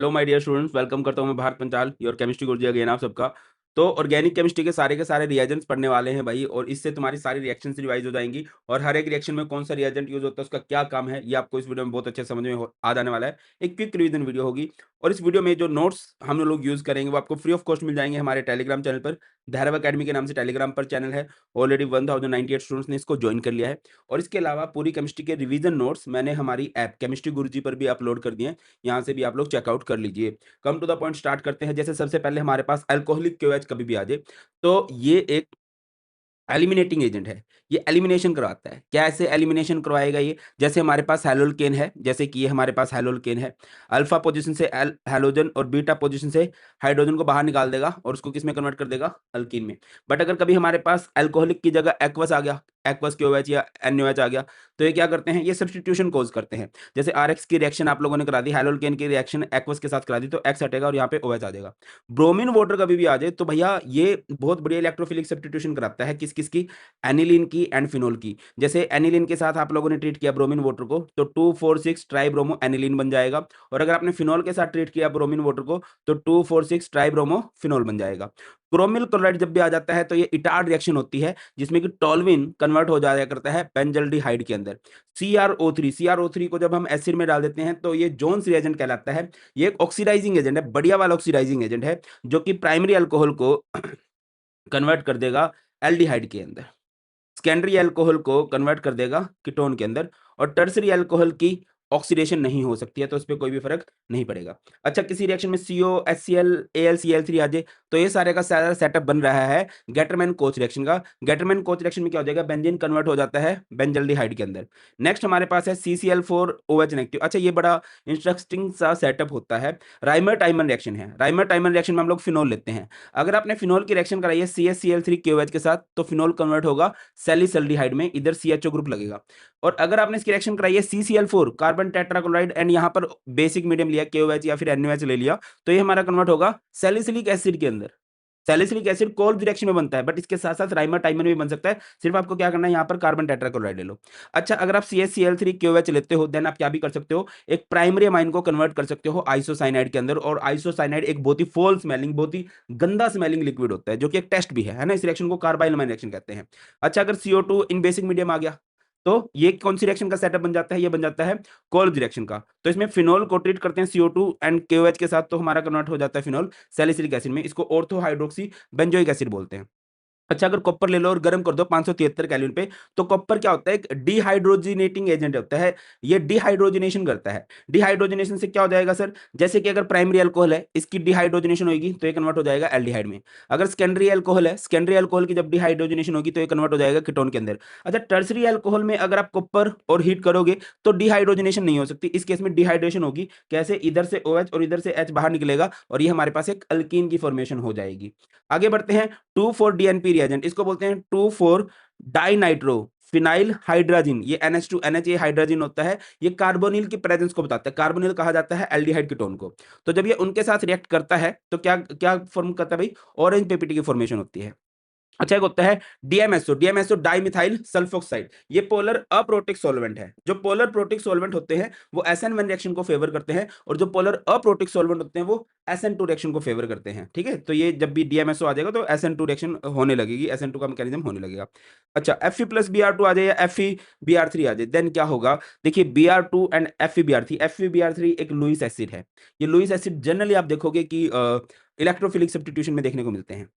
Hello my dear students, welcome करता हूँ मैं Bharat Panchal, your chemistry guruji again आप सबका। तो ऑर्गेनिक केमिस्ट्री के सारे रिएजेंट्स पढ़ने वाले हैं भाई, और इससे तुम्हारी सारी रिएक्शंस रिवाइज हो जाएंगी। और हर एक रिएक्शन में कौन सा रिएजेंट यूज होता है, उसका क्या काम है, ये आपको इस वीडियो में बहुत अच्छे समझ में आ जाने वाला है। एक क्विक रिवीजन वीडियो होगी, और इस वीडियो में जो नोट्स हम लोग यूज करेंगे वो आपको फ्री ऑफ कॉस्ट मिल जाएंगे हमारे टेलीग्राम चैनल पर। धैर्व अकेडमी के नाम से टेलीग्राम पर चैनल है। ऑलरेडी 1098 स्टूडेंट्स ने इसको ज्वाइन कर लिया है। और इसके अलावा पूरी केमिस्ट्री के रिवीजन नोट्स मैंने हमारी ऐप केमिस्ट्री गुरुजी पर भी अपलोड कर दिए हैं। यहाँ से भी आप लोग चेकआउट कर लीजिए। Come to the point start करते हैं। जैसे सबसे पहले हमारे पास अल्कोहलिक क्यूएच कभी भी आ जाए, तो ये एक एलिमिनेटिंग एजेंट है। ये एलिमिनेशन करवाता है। क्या ऐसे एलिमिनेशन करवाएगा ये? जैसे हमारे पास हैलोल्केन है, जैसे कि ये हमारे पास हैलोल्केन है। अल्फा पोजीशन से हैलोजन और बीटा पोजीशन से हाइड्रोजन को बाहर निकाल देगा और उसको किस में कन्वर्ट कर देगा? अल्कीन में। बट अगर कभी हमारे पास अल्कोहलिक की जगह एक्वस आ गया, एक्वस क्यूएच या एनओएच आ गया, तो ये क्या करते हैं? ये सब्स्टिट्यूशन कॉज करते हैं। जैसे आरएक्स की रिएक्शन आप लोगों ने करा दी, हैलोल्केन की रिएक्शन एक्वस के साथ करा दी, तो एक्स हटेगा और यहाँ पे ओएच आ जाएगा। ब्रोमीन वाटर कभी भी आ जाए तो भैया ये बहुत बढ़िया इलेक्ट्रोफिलिक सब्स्टिट्यूशन कराता है। किस किस की? एनिलीन की एंड फिनोल की। जैसे एनिलीन के साथ आप लोगों ने ट्रीट किया ब्रोमीन वाटर को, तो 2,4,6 ट्राइब्रोमो एनिलीन बन जाएगा। और अगर आपने फिनोल के साथ ट्रीट किया ब्रोमीन वाटर को, तो 2,4,6 ट्राइब्रोमो फिनोल बन जाएगा। क्रोमिल क्लोराइड जब भी आ जाता है तो ये इटार्ड रिएक्शन होती है, जिसमें कि टोल्विन कन्वर्ट हो जाया करता है बेंजल्डिहाइड के अंदर। CrO3 को जब हम एसिड में डाल देते हैं तो ये जोन्स रिएजेंट कहलाता है। ये एक ऑक्सीडाइजिंग एजेंट है, बढ़िया वाला ऑक्सीडाइजिंग एजेंट है, जो कि प्राइमरी अल्कोहल को कन्वर्ट कर देगा एल्डिहाइड के अंदर। सेकेंडरी अल्कोहल को कन्वर्ट कर देगा कीटोन के अंदर। और टर्सरी अल्कोहल की ऑक्सीडेशन नहीं हो सकती है, तो इसपे कोई भी फर्क नहीं पड़ेगा। अच्छा, किसी रिएक्शन में CO, HCl, AlCl3 आ जाए, तो ये सारे का सारा सेटअप बन रहा है गेटरमैन कोच रिएक्शन का। गेटरमैन कोच रिएक्शन में क्या हो जाएगा? बेंजीन कन्वर्ट हो जाता है बेंजल्डिहाइड के अंदर। नेक्स्ट हमारे पास है CCl4OH नेगेटिव। अच्छा, ये बड़ा इंटरेस्टिंग सा सेटअप होता है। राइमर टाइमर रिएक्शन है। राइमर टाइमर रिएक्शन में हम लोग फिनोल लेते हैं। अगर आपने फिनोल की रिएक्शन कराई है CaCl3KOH के साथ, तो फिनोल कन्वर्ट होगा सैलिसल्डिहाइड में, इधर CHO ग्रुप लगेगा। और अगर आपने इसकी रिएक्शन कराई है CCl4 कार्बन टेट्राक्लोराइड एंड यहाँ पर बेसिक मीडियम लिया KOH या फिर NaOH ले लिया, तो ये हमारा कन्वर्ट होगा सैलिसिलिक एसिड के अंदर। सैलिसिलिक एसिड कोल्ड रिएक्शन में बनता है, बट इसके साथ साथ राइमर टाइमर में भी बन सकता है। सिर्फ आपको क्या करना है, यहाँ पर कार्बन टेट्राक्लोराइड ले लो। अच्छा, अगर आप CaCl3KOH लेते हो, देन आप क्या भी कर सकते हो, एक प्राइमरी अमाइन को कन्वर्ट कर सकते हो आइसोसाइनाइड के अंदर। और आइसोसाइनाइड एक बहुत ही फोल स्मेलिंग, बहुत ही गंदा स्मेलिंग लिक्विड होता है, जो कि एक टेस्ट भी है ना। इस रिएक्शन को कार्बाइल अमाइन रिएक्शन कहते हैं। अच्छा, अगर CO2 इन बेसिक मीडियम आ गया, तो ये कौन सी रिएक्शन का सेटअप बन जाता है? ये बन जाता है कोल्ज रिएक्शन का। तो इसमें फिनोल को ट्रीट करते हैं CO2 एंड KOH के साथ, तो हमारा कन्वर्ट हो जाता है फिनोल सैलिसिलिक एसिड में। इसको ऑर्थो हाइड्रोक्सी बेंजोइक एसिड बोलते हैं। अच्छा, अगर कॉपर ले लो और गर्म कर दो 573 केल्विन पे, तो कॉपर क्या होता है? एक डिहाइड्रोजिनेटिंग एजेंट होता है। ये डिहाइड्रोजनेशन करता है। डिहाइड्रोजनेशन से क्या हो जाएगा सर? जैसे कि अगर प्राइमरी अल्कोहल है, इसकी डिहाइड्रोजनेशन होगी तो ये कन्वर्ट हो जाएगा एल्डिहाइड में। अगर सेकेंडरी अल्कोहल है, सेकेंडरी अल्कोहल की जब डिहाइड्रोजनेशन होगी तो ये कन्वर्ट हो जाएगा कीटोन के अंदर। अच्छा, टर्सरी अल्कोहल में अगर आप कॉपर और हीट करोगे तो डिहाइड्रोजनेशन नहीं हो सकती। इस केस में डिहाइड्रेशन होगी। कैसे? इधर से OH और इधर से H बाहर निकलेगा और ये हमारे पास एक अल्कीन की फॉर्मेशन हो जाएगी। आगे बढ़ते हैं। 2,4-DNP रिएजेंट, इसको बोलते हैं 2,4 डाइनाइट्रो फिनाइल हाइड्रोजन। ये NH2NH, ये हाइड्रोजन होता है। ये कार्बोनिल की प्रेजेंस को बताता है। कार्बोनिल कहा जाता है एल्डिहाइड कीटोन को। तो जब ये उनके साथ रिएक्ट करता है तो क्या क्या फॉर्म करता है भाई? ऑरेंज पेपिटी की फॉर्मेशन होती है। अच्छा, एक होता है DMSO डाइमिथाइल सल्फोक्साइड। ये पोलर अप्रोटिक सॉल्वेंट है। जो पोलर प्रोटिक सॉल्वेंट होते हैं वो SN1 रिएक्शन को फेवर करते हैं, और जो पोलर अप्रोटिक सॉल्वेंट होते हैं वो SN2 रिएक्शन को फेवर करते हैं। ठीक है, तो ये जब भी DMSO आ जाएगा तो SN2 रिएक्शन होने लगेगी, SN2 का मैकेनिज्म होने लगेगा। अच्छा, Fe+Br2 आ जाए या FeBr3 आ जाए, देन क्या होगा? देखिए, Br2 एंड FeBr3 एक लुईस एसिड है। ये लुईस एसिड जनरली आप देखोगे कि इलेक्ट्रोफिलिक सब्स्टिट्यूशन में देखने को मिलते हैं।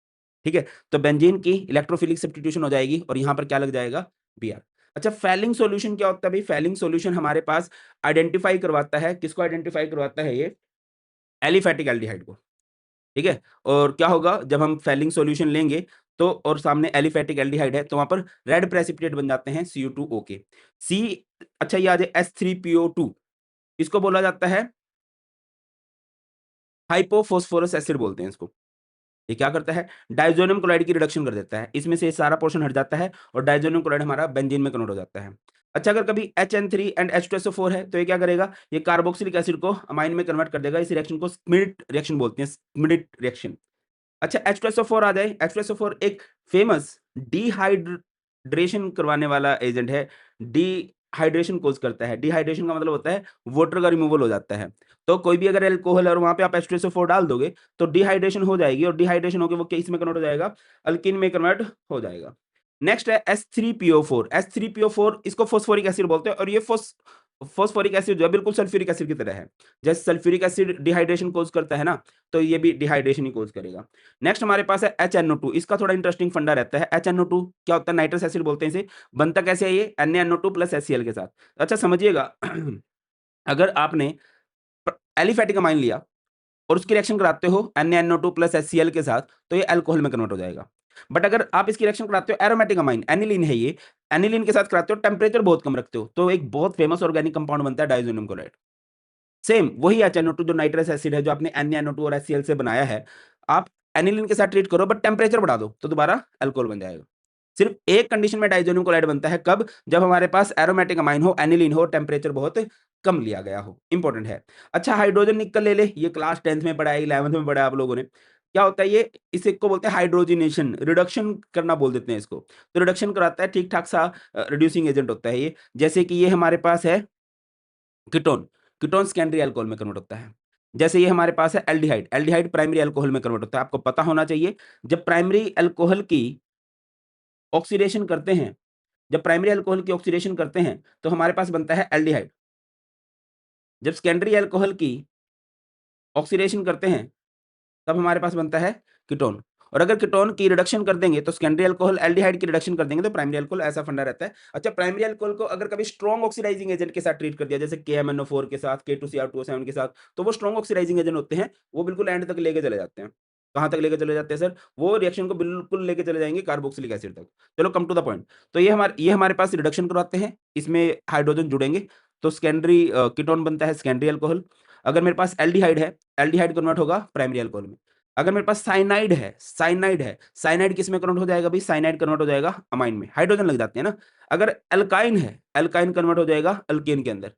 ठीक है, तो बेंजीन की इलेक्ट्रोफिलिक सब्स्टिट्यूशन हो जाएगी और यहां पर क्या लग जाएगा? Br। अच्छा, फैलिंग सॉल्यूशन क्या होता है भाई? फैलिंग सॉल्यूशन हमारे पास आइडेंटिफाई करवाता है, किसको आइडेंटिफाई करवाता है? ये एलिफैटिक एल्डिहाइड को। ठीक है, और क्या होगा जब हम फैलिंग सॉल्यूशन लेंगे, तो और सामने एलिफैटिक एल्डिहाइड है, तो वहां पर रेड प्रेसिपिटेट बन जाते हैं CU2O के। सी अच्छा, ये आ जाए H3PO2। इसको बोला जाता है हाइपोफॉस्फोरस एसिड बोलते हैं इसको। ये क्या करता है? डाइज़ोनियम क्लोराइड की रिडक्शन कर देता है। इसमें से ये सारा पोर्शन हट जाता है और डाइज़ोनियम क्लोराइड हमारा बेंजीन में कन्वर्ट हो जाता है। अच्छा, अगर कभी HN3 एंड H2SO4 है, तो ये क्या करेगा? ये कार्बोक्सिलिक एसिड को अमाइन में कन्वर्ट कर देगा। इस रिएक्शन को स्मिड रिएक्शन बोलते हैं, स्मिड रिएक्शन। अच्छा, H2SO4 आ जाए। H2SO4 एक फेमस डिहाइड्रेशन करवाने वाला एजेंट है। डिहाइड्रेशन कॉज़ करता है। डिहाइड्रेशन का मतलब होता है वाटर का रिमूवल हो जाता है। तो कोई भी अगर अल्कोहल है और वहाँ पे आप H2SO4 डाल दोगे तो डिहाइड्रेशन हो जाएगी और डिहाइड्रेशन होके वो किस में कन्वर्ट हो जाएगा? अल्कीन में कन्वर्ट हो जाएगा। नेक्स्ट है H3PO4। H3PO4 इसको फॉस्फोरिक एसिड बोलते हैं और ये फॉस्फोरिक एसिड जो है बिल्कुल सल्फ्यूरिक एसिड की तरह है। जैसे सल्फ्यूरिक एसिड डिहाइड्रेशन कॉज़ करता है ना, तो ये भी डिहाइड्रेशन ही कॉज़ करेगा। नेक्स्ट हमारे पास है HNO2। इसका थोड़ा इंटरेस्टिंग फंडा रहता है। HNO2 क्या होता है? नाइट्रस एसिड बोलते हैं इसे। बनता कैसे है ये? NaNO2 प्लस HCl के साथ। अच्छा समझिएगा अगर आपने एलिफैटिक अमाइन लिया और उसकी रिएक्शन कराते हो NaNO2 प्लस HCl के साथ, तो ये अल्कोहल में कन्वर्ट हो जाएगा। बट अगर आप इसकी रिएक्शन कराते हो एरोमेटिक अमाइन, एनिलीन है ये, एनिलीन के साथ कराते हो, टेम्परेचर बहुत कम रखते हो, तो एक बहुत फेमस ऑर्गेनिक कंपाउंड बनता है डायज़ोनियम क्लोराइड। सेम वही HNO2 जो नाइट्रस एसिड है जो आपने NaNO2 और HCl से बनाया है, आप एनिलीन के साथ ट्रीट करो बट टेम्परेचर बढ़ा दो, तो दोबारा अल्कोहल बन जाएगा। सिर्फ एक कंडीशन में डाइज़ोनियम क्लोराइड बनता है, कब? जब हमारे पास एरोमेटिक अमाइन हो, एनिलीन हो, टेम्परेचर बहुत कम लिया गया हो, इंपॉर्टेंट है। अच्छा हाइड्रोजन निकल ले ये क्लास 10th में पढ़ा है, 11th में पढ़ा है आप लोगों ने। क्या होता है ये? इसे को बोलते हैं हाइड्रोजनेशन, रिडक्शन करना बोल देते हैं इसको। तो रिडक्शन कराता है, ठीक-ठाक सा रिड्यूसिंग एजेंट होता है ये। जैसे कि ये हमारे पास है कीटोन, कीटोन सेकेंडरी अल्कोहल में कन्वर्ट होता है। जैसे ये हमारे पास है एल्डिहाइड, एल्डिहाइड प्राइमरी अल्कोहल में कन्वर्ट होता है। आपको पता होना चाहिए, जब प्राइमरी अल्कोहल की ऑक्सीडेशन करते हैं, जब प्राइमरी अल्कोहल की ऑक्सीडेशन करते हैं, तो हमारे पास बनता है एल्डिहाइड। जब सेकेंडरी अल्कोहल की ऑक्सीडेशन करते हैं, तब हमारे पास बनता है कीटोन। और अगर कीटोन की रिडक्शन कर देंगे, तो सेकेंडरी अल्कोहल एल्डिहाइड की रिडक्शन कर देंगे, तो प्राइमरी अल्कोहल, ऐसा फंडा रहता है। अच्छा प्राइमरी अल्कोहल को अगर कभी स्ट्रॉन्ग ऑक्सीडाइजिंग एजेंट के साथ ट्रीट कर दिया, जैसे KMnO4 के साथ, K2Cr2O7 के साथ, तो वो स्ट्रॉन्ग ऑक्सीडाइजिंग एजेंट होते हैं, वो बिल्कुल एंड तक लेके चले जाते हैं। कहाँ तक लेके चले जाते हैं सर? वो रिएक्शन को बिल्कुल लेके चले जाएँगे कार्बोक्सिलिक एसिड तक। चलो कम टू द पॉइंट। तो ये हमारे पास रिडक्शन करवाते हैं, इसमें हाइड्रोजन जुड़ेंगे, तो सेकेंडरी कीटोन बनता है सेकेंडरी अल्कोहल। अगर मेरे पास एल्डिहाइड है, एल्डिहाइड कन्वर्ट होगा प्राइमरी अल्कोहल में। अगर मेरे पास साइनाइड किस में कन्वर्ट हो जाएगा भई? साइनाइड कन्वर्ट हो जाएगा अमाइन में, हाइड्रोजन लग जाते हैं ना। अगर एल्काइन है, एल्काइन कन्वर्ट हो जाएगा अल्केन के अंदर।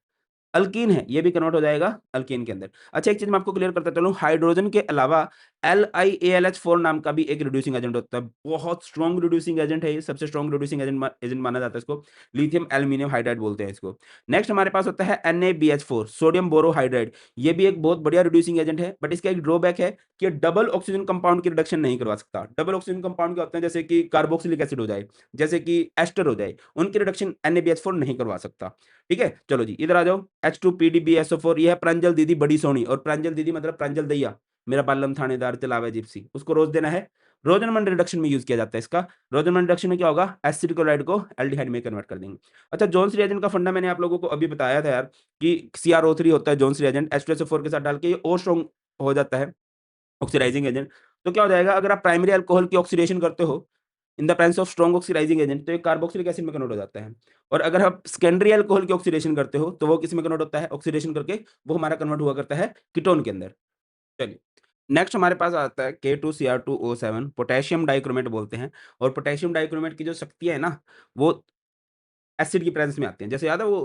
अल्कीन है, ये भी कन्वर्ट हो जाएगा अल्कीन के अंदर। अच्छा एक चीज़ मैं आपको क्लियर करता चलूँ, हाइड्रोजन के अलावा LiAlH4 नाम का भी एक रिड्यूसिंग एजेंट होता है। बहुत स्ट्रॉन्ग रिड्यूसिंग एजेंट है ये, सबसे स्ट्रॉन्ग रिड्यूसिंग एजेंट माना जाता है इसको। लिथियम एल्यूमीनियम हाइड्राइड बोलते हैं इसको। नेक्स्ट हमारे पास होता है NaBH4, सोडियम बोरोहाइड्राइड। ये भी एक बहुत बढ़िया रिड्यूसिंग एजेंट है, बट इसका एक ड्रॉबैक है कि डबल ऑक्सीजन कंपाउंड की रिडक्शन नहीं करवा सकता। डबल ऑक्सीजन कंपाउंड क्या होते हैं? जैसे कि कार्बोक्सिलिक एसिड हो जाए, जैसे कि एस्टर हो जाए, उनकी रिडक्शन NaBH4 नहीं करवा सकता। ठीक है? चलो जी, इधर आ जाओ। H2PDBSO4 ये है प्रांजल दीदी बड़ी सोहनी, और प्रांजल दीदी मतलब प्रांजल दैया, मेरा बालम थानेदार चलावे जिप्सी, उसको रोज़ देना है। रोज़नमंड रिडक्शन में यूज़ किया जाता है इसका। रोज़नमंड रिडक्शन में क्या होगा? एसिड क्लोराइड को एल्डिहाइड में कन्वर्ट कर देंगे। अच्छा जोन्स रिएजेंट का फंडा मैंने आप लोगों को अभी बताया था यार, कि CrO3 होता है जोन्स रिएजेंट, H2SO4 के साथ डाल के ये और स्ट्रॉन्ग हो जाता है ऑक्सीडाइजिंग एजेंट। तो क्या हो जाएगा, अगर आप प्राइमरी अल्कोहल की ऑक्सीडेशन करते हो in the presence of strong oxidising agent, तो ये कार्बोक्सिलिक एसिड में कन्वर्ट हो जाता है। और अगर आप सेकेंडरी अल्कोहल की ऑक्सीडेशन करते हो, तो वो किस में कन्वर्ट होता है? ऑक्सीडेशन करके वो हमारा कन्वर्ट हुआ करता है कीटोन के अंदर। चलिए, नेक्स्ट हमारे पास आता है K2Cr2O7, पोटेशियम डाइक्रोमेट बोलते हैं। और पोटेशियम डाइक्रोमेट की जो शक्तियाँ है ना, वो एसिड की प्रेजेंस में आते हैं। जैसे याद है वो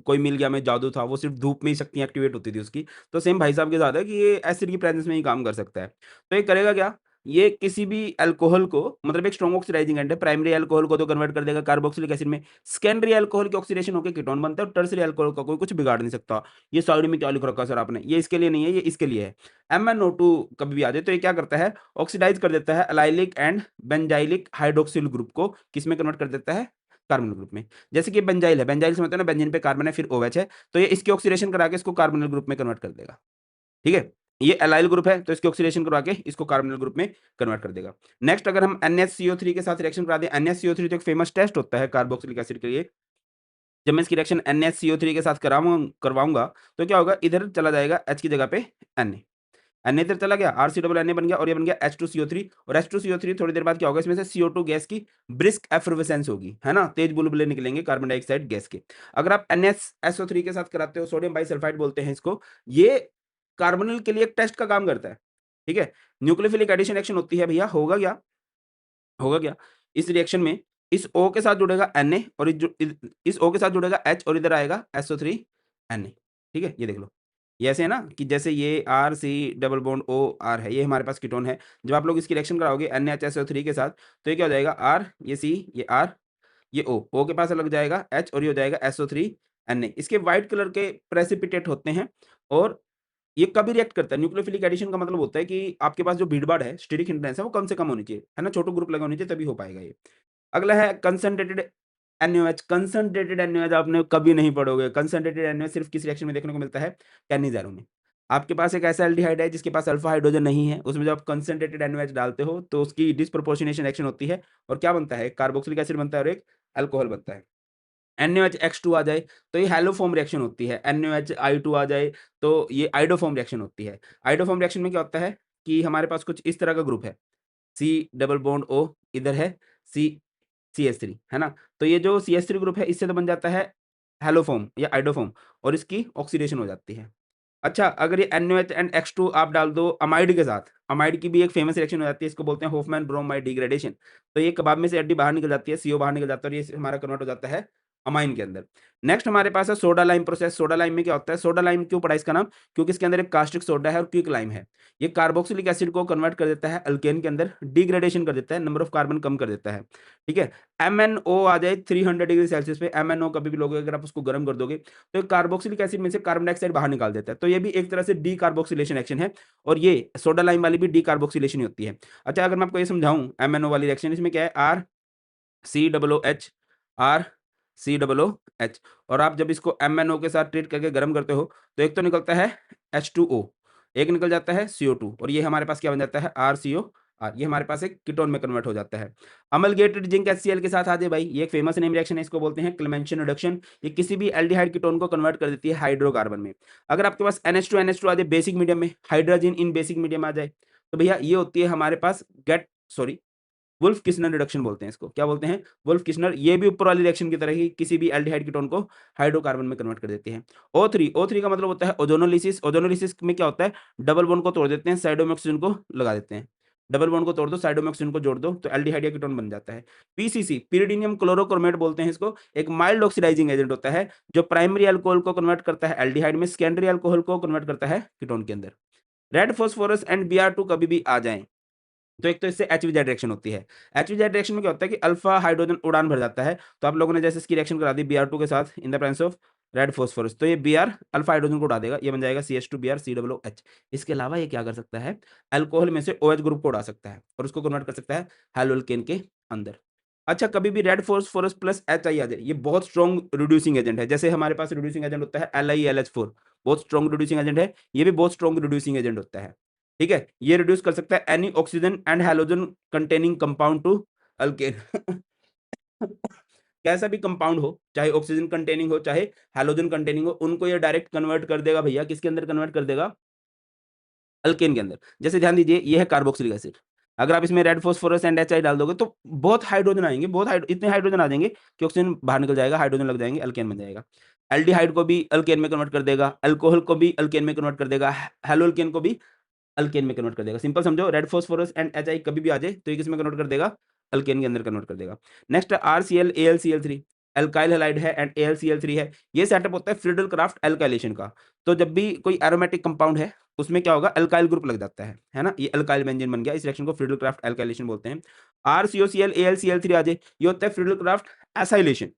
कोई मिल गया में जादू था, वो सिर्फ़ धूप में ही शक्तियाँ एक्टिवेट होती थी उसकी। तो सेम भाई साहब के साथ है कि ये एसिड की प्रेजेंस में ही काम कर सकता है। तो ये करेगा क्या? ये किसी भी अल्कोहल को, मतलब एक स्ट्रॉन्ग ऑक्सीडाइजिंग एजेंट है, प्राइमरी अल्कोहल को तो कन्वर्ट कर देगा कार्बोक्सिलिक एसिड में। सेकेंडरी अल्कोहल की ऑक्सीडेशन होके कीटोन बनता है, और टर्शियरी अल्कोहल का कोई कुछ बिगाड़ नहीं सकता। ये साइड में क्या लिख रखा है सर आपने? ये इसके लिए नहीं है, ये इसके लिए है। MnO2 कभी भी आ जाए तो ये क्या करता है? ऑक्सीडाइज़ कर देता है allylic and benzylic hydroxyl group को, किसमें कन्वर्ट कर देता है? कार्बोनिल ग्रुप में। जैसे कि बेंजाइल है, बेंजाइल समझते हो ना, बेंजीन पे कार्बन है फिर OH है, तो ये इसकी ऑक्सीडेशन करा के इसको कार्बोनिल ग्रुप में कन्वर्ट कर देगा। ठीक है? ये एलाइल ग्रुप है, तो इसकी ऑक्सीडेशन करवा के इसको कार्बोनिल ग्रुप में कन्वर्ट कर देगा। नेक्स्ट अगर हम NaCO3 के साथ रिएक्शन करा दें, NaCO3 तो एक फेमस टेस्ट होता है कार्बोक्सिलिक एसिड के लिए। जब मैं इसकी रिएक्शन NaCO3 के साथ करवाऊँगा, तो क्या होगा? इधर चला जाएगा H की जगह पे Na, Na इधर चला गया, RCNA बन गया, और ये बन गया H2CO3। और H2CO3 थोड़ी देर बाद क्या होगा? इसमें से CO2 गैस की ब्रिस्क एफर्वेसेंस होगी, है ना? तेज बुलबुले निकलेंगे कार्बन डाइऑक्साइड गैस के। अगर आप NaSO3 के साथ कराते हो, सोडियम बाइसल्फाइड बोलते हैं इसको, ये कार्बोनिल के लिए एक टेस्ट का काम करता है। ठीक है? न्यूक्लियोफिलिक एडिशन रिएक्शन होती है भैया, होगा क्या? होगा क्या? इस रिएक्शन में इस O के साथ जुड़ेगा Na, और इस O के साथ जुड़ेगा H, और इधर आएगा SO3 Na। ठीक है? ये देख लो। ये ऐसे है ना कि जैसे ये R C double bond O R है, ये हमारे पास कीटोन है। जब आप लोग इसकी रिएक्शन कराओगे NaHSO3 के साथ, तो ये क्या हो जाएगा? R, ये C, ये R, ये O के पास लग जाएगा H, और ये हो जाएगा SO3 Na। इसके व्हाइट कलर के प्रेसिपिटेट होते हैं, और ये कभी रिएक्ट करता है। न्यूक्लियोफिलिक एडिशन का मतलब होता है कि आपके पास जो भीड़-भाड़ है, स्टेरिक हिंड्रेंस है, वो कम से कम होनी चाहिए, है ना? छोटे ग्रुप लगे होने चाहिए तभी हो पाएगा ये। अगला है कंसंट्रेटेड एनओएच। कंसंट्रेटेड एनओएच आपने कभी नहीं पढ़ोगे। कंसंट्रेटेड एनओएच सिर्फ किस रिएक्शन में देखने को मिलता है? कैनिज़ेरो में। आपके पास एक ऐसा एल्डिहाइड है जिसके पास अल्फा हाइड्रोजन नहीं है, उसमें जब आप कंसंट्रेटेड एनओएच डालते हो तो उसकी डिस्प्रोपोर्शनेशन रिएक्शन होती है और क्या बनता है? कार्बोक्सिलिक एसिड बनता है और एक अल्कोहल बनता है। NaOH X2 आ जाए तो ये हैलोफॉर्म रिएक्शन होती है। NaOH I2 आ जाए तो ये आइडोफॉर्म रिएक्शन होती है। आइडोफॉर्म रिएक्शन में क्या होता है कि हमारे पास कुछ इस तरह का ग्रुप है। C डबल बॉन्ड O इधर है C CH3 है ना? तो ये जो CH3 ग्रुप है इससे तो बन जाता है हैलोफॉर्म या आइडोफॉर्म और इसकी ऑक्सीडेशन हो जाती है। अच्छा, अगर ये NaOH एंड X2 आप डाल दो अमाइड के साथ, अमाइड की भी एक फेमस रिएक्शन हो जाती है, इसको बोलते हैं होफमैन ब्रोमाइड डिग्रेडेशन। तो ये कबाब में से हड्डी बाहर निकल जाती है, CO बाहर निकल जाता है और ये हमारा कन्वर्ट हो जाता है अमाइन के अंदर। नेक्स्ट हमारे पास है soda lime process. Soda lime में क्या होता है? सोडा लाइम क्यों पड़ा इसका नाम? क्योंकि इसके अंदर एक कास्टिक सोडा है और क्विक लाइम है। ये कार्बोक्सिलिक एसिड को कन्वर्ट कर देता है अल्केन के अंदर, डिग्रेडेशन कर देता है, नंबर ऑफ कार्बन कम कर देता है। ठीक है? MnO आ जाए 300 डिग्री सेल्सियस पे, MnO कभी भी लोगे अगर आप उसको गर्म कर दोगे तो ये कार्बोक्सिलिक एसिड में से कार्बन डाइऑक्साइड बाहर निकाल देता है। तो ये भी एक तरह से डीकार्बोक्सिलेशन एक्शन है और ये सोडा लाइम वाली भी डीकार्बोक्सिलेशन ही होती है। अच्छा, अगर मैं आपको ये समझाऊँ MnO वाली रिएक्शन, इसमें क्या है? RCOOH, RCOOH और आप जब इसको MnO के साथ ट्रीट करके गर्म करते हो तो एक तो निकलता है H2O, एक निकल जाता है CO2 और ये हमारे पास क्या बन जाता है? RCOR। ये हमारे पास एक कीटोन में कन्वर्ट हो जाता है। अमलगेटेड जिंक HCl के साथ आ जाए भाई, ये एक फेमस नेम रिएक्शन है, इसको बोलते हैं क्लेमेंशन रिडक्शन। ये किसी भी एल्डिहाइड कीटोन को कन्वर्ट कर देती है हाइड्रोकार्बन में। अगर आपके पास NH2 आ जाए बेसिक मीडियम में, हाइड्रोजन इन बेसिक मीडियम आ जाए तो भैया ये होती है हमारे पास वुल्फ किस्नर रिडक्शन बोलते हैं इसको। क्या बोलते हैं? Wolff Kishner. ये भी ऊपर वाली रिएक्शन की तरह ही किसी भी एल्डिहाइड कीटोन को हाइड्रोकार्बन में कन्वर्ट कर देती है। O3 का मतलब होता है ओज़ोनोलिसिस। ओज़ोनोलिसिस में क्या होता है? डबल बॉन्ड को तोड़ देते हैं, साइडों में ऑक्सीजन को लगा देते हैं। डबल बॉन्ड को तोड़ दो, साइडों में ऑक्सीजन को जोड़ दो तो एल्डिहाइड या कीटोन बन जाता है। पीसीसी, pyridinium क्लोरोक्रोमेट बोलते हैं इसको। एक माइल्ड ऑक्सिडाइजिंग एजेंट होता है जो प्राइमरी अल्कोहल को कन्वर्ट करता है एल्डिहाइड में, सेकेंडरी अल्कोहल को कन्वर्ट करता है कीटोन के अंदर। रेड फास्फोरस एंड Br2 कभी भी आ जाएँ तो एक तो इससे एचवीजेड रिएक्शन होती है। एचवीजेड रिएक्शन में क्या होता है कि अल्फा हाइड्रोजन उड़ान भर जाता है। तो आप लोगों ने जैसे इसकी रिएक्शन करा दी Br2 के साथ इन the presence of red phosphorus, तो ये Br अल्फा हाइड्रोजन को उड़ा देगा, ये बन जाएगा CH2Br COOH। इसके अलावा ये क्या कर सकता है? अल्कोहल में से OH ग्रुप को उड़ा सकता है और उसको कन्वर्ट कर सकता है हैलोअल्केन के अंदर। अच्छा, कभी भी रेड फास्फोरस प्लस HI आ जाए, ये बहुत स्ट्रॉन्ग रिड्यूसिंग एजेंट है। जैसे हमारे पास रिड्यूसिंग एजेंट होता है LiLH4, बहुत स्ट्रॉन्ग रिड्यूसिंग एजेंट है, ये भी बहुत स्ट्रॉन्ग रिड्यूसिंग एजेंट होता है। ठीक है? ये रिड्यूस कर सकता है any oxygen and halogen containing compound to alkane. कैसा भी कंपाउंड हो, चाहे ऑक्सीजन कंटेनिंग हो, चाहे हैलोजन कंटेनिंग हो, उनको ये डायरेक्ट कन्वर्ट कर देगा भैया, किसके अंदर कन्वर्ट कर देगा? अल्केन के अंदर। जैसे ध्यान दीजिए, ये है कार्बोक्सिलिक एसिड। अगर आप इसमें रेड फास्फोरस एंड HI डाल दोगे तो बहुत हाइड्रोजन आएँगे, इतने हाइड्रोजन आ जाएँगे कि ऑक्सीजन बाहर निकल जाएगा, हाइड्रोजन लग जाएँगे, अल्केन बन जाएगा। एल्डिहाइड को भी अल्केन में कन्वर्ट कर देगा, अल्कोहल को भी अल्केन में कन्वर्ट कर देगा, हैलोअल्केन को भी अल्केन में कन्वर्ट कर देगा। सिंपल समझो, रेड फास्फोरस एंड HI कभी भी आ जाए तो ये किसमें कन्वर्ट कर देगा? अल्केन के अंदर कन्वर्ट कर देगा। Next RCl AlCl3, alkyl halide है एंड AlCl3 है। ये सेटअप होता है फ्रीडल क्राफ्ट एल्काइलेशन का। तो जब भी कोई एरोमेटिक कंपाउंड है उसमें क्या होगा? अल्काइल ग्रुप लग जाता है ना? ये अल्काइल बेंजीन बन गया। इस रिएक्शन को फ्रीडल क्राफ्ट एल्काइलेशन बोलते हैं। RCOCl AlCl3 आ जाए, ये होता है फ्रीडल क्राफ्ट एसाइलेशन।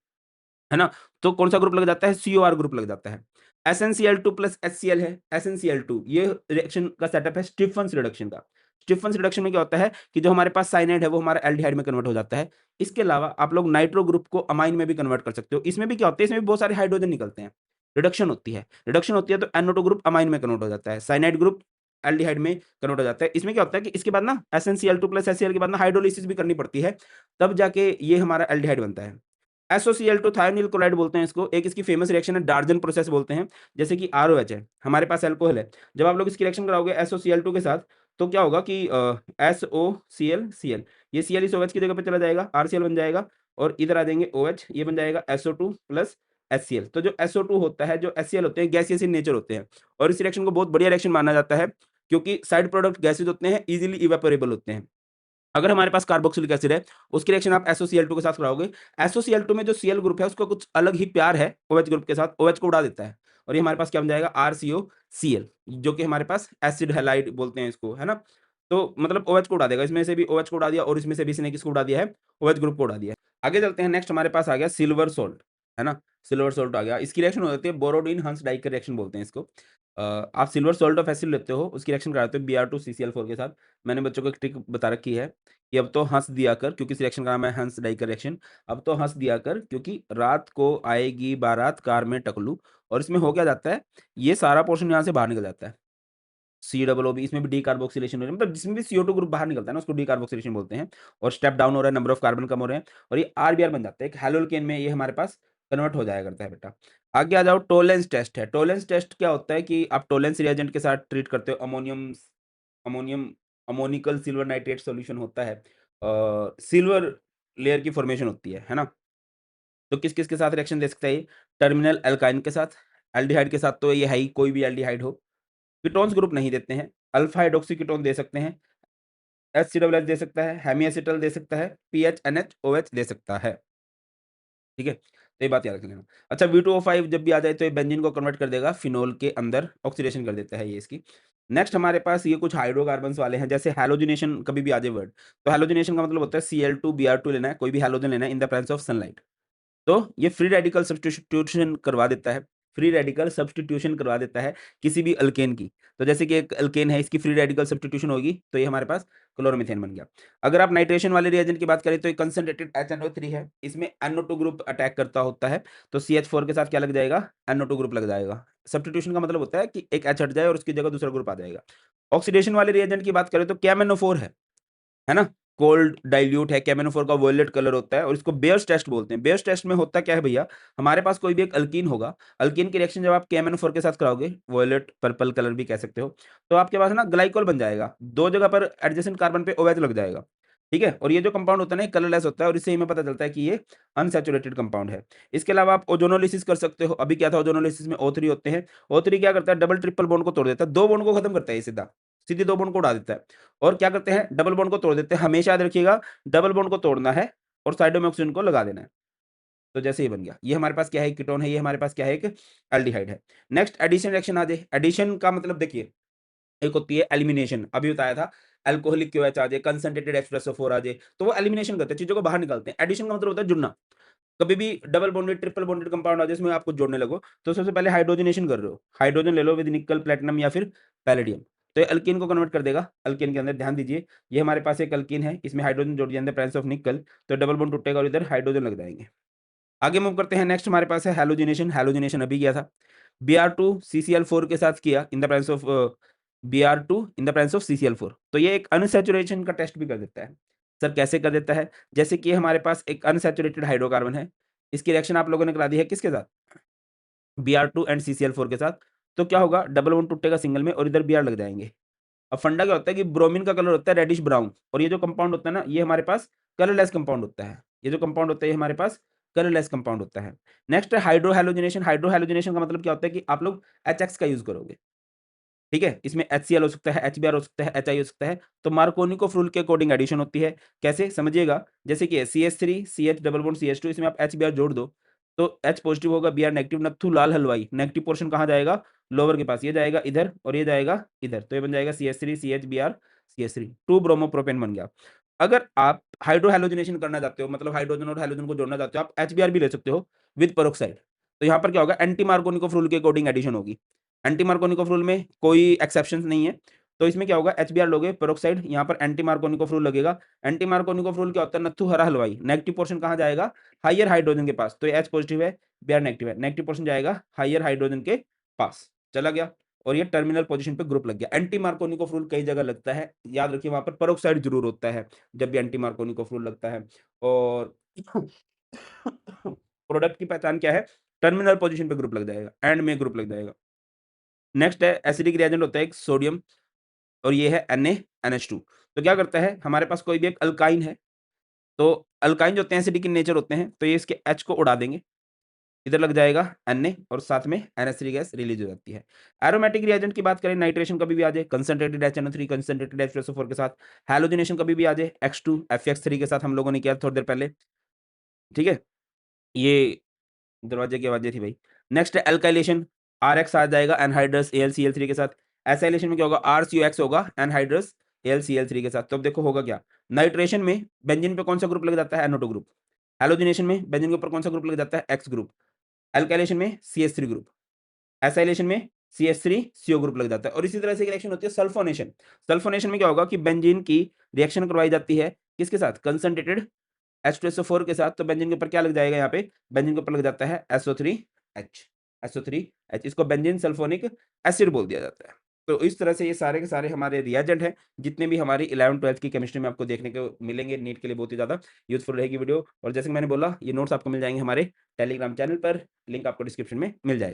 है ना? तो कौन-सा ग्रुप लग जाता है? COR ग्रुप लग जाता है। SnCl2 प्लस HCl है, SnCl2 ये रिएक्शन का सेटअप है स्टीफन्स रिडक्शन का। स्टीफन्स रिडक्शन में क्या होता है कि जो हमारे पास साइनाइड है वो हमारा एल्डिहाइड में कन्वर्ट हो जाता है। इसके अलावा आप लोग नाइट्रो ग्रुप को अमाइन में भी कन्वर्ट कर सकते हो। इसमें भी क्या होता है? इसमें भी बहुत सारे हाइड्रोजन निकलते हैं। रिडक्शन होती है तो NO2 ग्रुप अमाइन में कन्वर्ट हो जाता है। साइनाइड ग्रुप एल्डिहाइड में कन्वर्ट हो जाता है। इसमें क्या होता है कि इसके बाद ना SnCl2 प्लस HCl के बाद ना हाइड्रोलिसिस भी करनी पड़ती है, तब जाके ये हमारा एल्डिहाइड बनता है। एसोसिएल टू थायोनिल क्लोराइड बोलते हैं इसको। एक इसकी फेमस रिएक्शन है डार्जन प्रोसेस बोलते हैं। जैसे कि ROH है, हमारे पास अल्कोहल है। जब आप लोग इसकी रिएक्शन कराओगे SOCl2 के साथ तो क्या होगा कि SOCl ये Cl इस OH की जगह पे चला जाएगा, RCl बन जाएगा और इधर आ जाएंगे OH, ये बन जाएगा SO2 प्लस HCl। तो जो SO2 होता है, जो HCl होते हैं, गैसियस इन नेचर होते हैं और इस रिएक्शन को बहुत बढ़िया रिएक्शन माना जाता है क्योंकि साइड प्रोडक्ट गैसेस होते हैं, इजीली इवेपोरेबल होते हैं। अगर हमारे पास कार्बोक्सिलिक एसिड है, उसकी रिएक्शन आप SOCl2 के साथ कराओगे, SOCl2 में जो Cl ग्रुप है उसका कुछ अलग ही प्यार है OH ग्रुप के साथ, OH को उड़ा देता है और ये हमारे पास क्या बन जाएगा? RCOCl, जो कि हमारे पास एसिड हैलाइड बोलते हैं इसको, है ना? तो मतलब OH को उड़ा देगा, इसमें से भी OH को उड़ा दिया और इसमें से भी इसने किसको उड़ा दिया है? OH ग्रुप को उड़ा दिया है। आगे चलते हैं, नेक्स्ट हमारे पास आ गया सिल्वर सॉल्ट, है ना? सिल्वर सॉल्ट आ गया, इसकी रिएक्शन हो जाती है बोरोडिन हंस डाइकर रिएक्शन बोलते हैं इसको। आप सिल्वर सॉल्ट ऑफ एसिड लेते हो, उसकी रिएक्शन कराते हो Br2CCl4 के साथ। मैंने बच्चों को एक ट्रिक बता रखी है कि अब तो हँस दिया कर, क्योंकि इस रिएक्शन का नाम है हंस-डाइकर रिएक्शन। अब तो हँस दिया कर, क्योंकि रात को आएगी बारात कार में टकलू। और इसमें हो क्या जाता है, ये सारा पोर्शन यहाँ से बाहर निकल जाता है। COOB, इसमें भी डीकार्बोक्सिलेशन हो रही है, मतलब जिसमें भी CO2 ग्रुप बाहर निकलता है ना, उसको डीकार्बोक्सिलेशन बोलते हैं। और स्टेप डाउन हो रहा है, नंबर ऑफ कार्बन कम हो रहे हैं, और ये RBr बन जाता है। एक हैलोल्केन में ये हमारे पास कन्वर्ट हो जाया करता है बेटा। आगे आ जाओ, टोलेंस टेस्ट है। टोलेंस टेस्ट क्या होता है कि आप टोलेंस रिएजेंट के साथ ट्रीट करते हो। Ammonium ammoniacal silver nitrate solution होता है। सिल्वर लेयर की फॉर्मेशन होती है ना? तो किस-किस के साथ रिएक्शन दे सकता है ये? टर्मिनल एल्काइन के साथ, एल्डिहाइड के साथ तो ये है ही, कोई भी एल्डिहाइड हो। कीटोन्स ग्रुप नहीं देते हैं, अल्फा हाइड्रोक्सी कीटोन दे सकते हैं, HCOOH दे सकता है, हेमी-एसिटल दे सकता है, PHNH-OH दे सकता है। ठीक है? तो ये बात याद रख लेना। अच्छा, V2O5 जब भी आ जाए तो ये बेंजीन को कन्वर्ट कर देगा फिनोल के अंदर, ऑक्सीडेशन कर देता है ये इसकी। नेक्स्ट हमारे पास ये कुछ हाइड्रोकार्बन्स वाले हैं, जैसे हैलोजिनेशन कभी भी आ जाए वर्ड, तो हैलोजिनेशन का मतलब होता है Cl2Br2 लेना है, कोई भी हैलोजन लेना है इन द प्रेजेंस ऑफ सनलाइट। तो ये फ्री रेडिकल सब्स्टिट्यूशन करवा देता है, फ्री रेडिकल सब्स्टिट्यूशन करवा देता है किसी भी अल्केन की। तो जैसे कि एक अल्केन है, इसकी फ्री रेडिकल सब्स्टिट्यूशन होगी, तो ये हमारे पास क्लोरोमीथेन बन गया। अगर आप नाइट्रेशन वाले रिएजेंट की बात करें तो ये कंसंट्रेटेड HNO3 है, इसमें NO2 ग्रुप अटैक करता होता है, तो CH4 के साथ क्या लग जाएगा? NO2 ग्रुप लग जाएगा। सब्स्टिट्यूशन का मतलब होता है कि एक H हट जाए और उसकी जगह दूसरा ग्रुप आ जाएगा। ऑक्सीडेशन वाले रिएजेंट की बात करें तो KMnO4 है ना? कोल्ड डाइल्यूट है, KMnO4 का वॉयलेट कलर होता है और इसको बेयर्स टेस्ट बोलते हैं। बेयर्स टेस्ट में होता क्या है भैया, हमारे पास कोई भी एक अल्कीन होगा, अल्कीन की रिएक्शन जब आप KMnO4 के साथ कराओगे, वॉयलेट पर्पल कलर भी कह सकते हो, तो आपके पास ना ग्लाइकोल बन जाएगा। 2 जगह पर एडजेसेंट कार्बन पे OH लग जाएगा, ठीक है? और ये जो कंपाउंड होता है ना, ये कलरलेस होता है और इससे हमें पता चलता है कि ये अनसैचुरेटेड कंपाउंड है। इसके अलावा आप ओज़ोनोलिसिस कर सकते हो। अभी क्या था, ओज़ोनोलिसिस में O3 होते हैं। O3 क्या करता है, डबल ट्रिपल बॉन्ड को तोड़ देता है, 2 बॉन्ड को खत्म करता है ये सीधा, सीधे 2 बॉन्ड को उड़ा देता है। और क्या करते हैं, डबल बॉन्ड को तोड़ देते हैं। हमेशा याद रखिएगा, डबल बॉन्ड को तोड़ना है और साइडों में ऑक्सीजन को लगा देना है। तो जैसे ये बन गया, ये हमारे पास क्या है, कीटोन है, ये हमारे पास क्या है, एक एल्डिहाइड है। नेक्स्ट एडिशन रिएक्शन आ जाए। एडिशन का मतलब देखिए, एक होती है एलिमिनेशन, अभी बताया था, अल्कोहलिक QH आ जाए, कंसंट्रेटेड H2SO4 आ जाए, तो वो एलिमिनेशन करते हैं, चीजों को बाहर निकालते हैं। एडिशन का मतलब होता है जुड़ना। कभी भी double bonded triple bonded compound आ जाए, इसमें आपको जोड़ने लगो, तो सबसे पहले हाइड्रोजनेशन कर रहे हो, हाइड्रोजन ले लो विद निकल, प्लेटिनम या फिर पैलेडियम, तो ये अल्कीन को कन्वर्ट कर देगा। अल्कीन के अंदर ध्यान दीजिए, ये हमारे पास एक अल्कीन है, इसमें हाइड्रोजन जोड़ दिया इन द प्रेजेंस ऑफ निकल, तो डबल बॉन्ड टूटेगा और इधर हाइड्रोजन लग जाएंगे। आगे मूव करते हैं। नेक्स्ट हमारे पास है हैलोजिनेशन। हैलोजिनेशन अभी किया था, Br2CCl4 के साथ किया इन the presence of Br2 in the presence of CCl4, तो ये एक अनसैचुरेशन का टेस्ट भी कर देता है। सर कैसे कर देता है? जैसे कि हमारे पास एक अनसैचुरेटेड हाइड्रोकार्बन है, इसकी रिएक्शन आप लोगों ने करा दी है किसके साथ? Br2 एंड CCl4 के साथ। तो क्या होगा, डबल बॉन्ड टूटेगा सिंगल में और इधर Br लग जाएंगे। अब फंडा क्या होता है कि ब्रोमीन का कलर होता है रेडिश ब्राउन, और ये जो कंपाउंड होता है ना, ये हमारे पास कलरलेस कंपाउंड होता है। ये जो कंपाउंड होता है, ये हमारे पास कलरलेस कंपाउंड होता है। नेक्स्ट है हाइड्रोहैलोजिनेशन। हाइड्रोहैलोजिनेशन का मतलब क्या होता है कि आप लोग HX का यूज़ करोगे, ठीक है? इसमें HCl हो सकता है, HBr हो सकता है, HI हो सकता है। तो मार्कोनिको रूल के अकॉर्डिंग एडिशन होती है। कैसे समझिएगा? जैसे कि CH3 CH double bond CH2, इसमें आप HBr जोड़ दो, तो H पॉजिटिव होगा, Br नेगेटिव, नत्थु लाल हलवाई, नेगेटिव पोर्शन कहाँ जाएगा? लोअर के पास, ये जाएगा इधर और ये जाएगा इधर, तो ये बन जाएगा CH3 CH Br CH3, 2 bromopropane बन गया। अगर आप हाइड्रोहैलोजिनेशन करना चाहते हो, मतलब हाइड्रोजन और हैलोजन को जोड़ना चाहते हो, आप HBr भी ले सकते हो विद पेरोक्साइड। तो यहाँ पर क्या होगा, एंटी मार्कोनिकोव रूल के अकॉर्डिंग एडिशन होगी। एंटी मार्कोनिकोव रूल में कोई एक्सेप्शंस नहीं है, तो इसमें क्या होगा, HBr लोगे, पेरोक्साइड, यहाँ पर एंटी मार्कोनिकोव रूल लगेगा। एंटी मार्कोनिकोव रूल क्या होता है, नत्थु हरा हलवाई, नेगेटिव पोर्शन कहाँ जाएगा, हायर हाइड्रोजन के पास, तो ये H पॉजिटिव है, Br नेगेटिव है, नेगेटिव पोर्शन जाएगा हायर हाइड्रोजन के पास, चला गया, और ये टर्मिनल पोजीशन पे ग्रुप लग गया। एंटी मार्कोनिकोव रूल कई जगह लगता है, याद रखिए वहां पर पेरोक्साइड जरूर होता है जब भी एंटी मार्कोनिकोव रूल लगता है। और प्रोडक्ट की पहचान क्या है, टर्मिनल पोजीशन पे ग्रुप लग जाएगा, एंड में ग्रुप लग जाएगा। नेक्स्ट है एसिडिक रिएजेंट होता है एक सोडियम, और ये है NaNH2। तो क्या करता है, हमारे पास कोई भी एक अल्काइन है, तो अल्काइन जो होते हैं एसिडिक इन नेचर होते हैं, तो ये इसके H को उड़ा देंगे, इधर लग जाएगा Na और साथ में NH3 गैस रिलीज हो जाती है। एरोमेटिक रिएजेंट की बात करें, नाइट्रेशन कभी भी आ जाए, कंसंट्रेटेड HNO3 कंसंट्रेटेड H2SO4 के साथ, हैलोजिनेशन कभी भी आ जाए, X2 FeX3 के साथ हम लोगों ने किया थोड़ी देर पहले, ठीक है? ये दरवाजे की आवाज़ें थी भाई। नेक्स्ट है एल्काइलेशन, RX आ जाएगा एनहाइड्रस AlCl3 के साथ। एसाइलेशन में क्या होगा, RCOX होगा एनहाइड्रस AlCl3 के साथ। तो अब देखो होगा क्या, नाइट्रेशन में बेंजीन पे कौन सा ग्रुप लग जाता है, NO2 ग्रुप। हैलोजिनेशन में बेंजीन के ऊपर कौन सा ग्रुप लग जाता है, X ग्रुप। एल्काइलेशन में CH3 ग्रुप। एसाइलेशन में CH3 CO ग्रुप लग जाता है। और इसी तरह से एक रिएक्शन होती है सल्फोनेशन। सल्फोनेशन में क्या होगा कि बेंजीन की रिएक्शन करवाई जाती है किसके साथ? कंसंट्रेटेड H2SO4 के साथ। तो बेंजीन के ऊपर क्या लग जाएगा यहाँ पे? बेंजीन के ऊपर लग जाता है SO3H, SO3H। इसको बेंजीन सल्फोनिक एसिड बोल दिया जाता है। तो इस तरह से ये सारे के सारे हमारे रिएजेंट हैं, जितने भी हमारी 11th-12th की केमिस्ट्री में आपको देखने को मिलेंगे। नीट के लिए बहुत ही ज़्यादा यूज़फुल रहेगी वीडियो। और जैसे कि मैंने बोला, ये नोट्स आपको मिल जाएँगे हमारे टेलीग्राम चैनल पर, लिंक आपको डिस्क्रिप्शन में मिल जाएगा।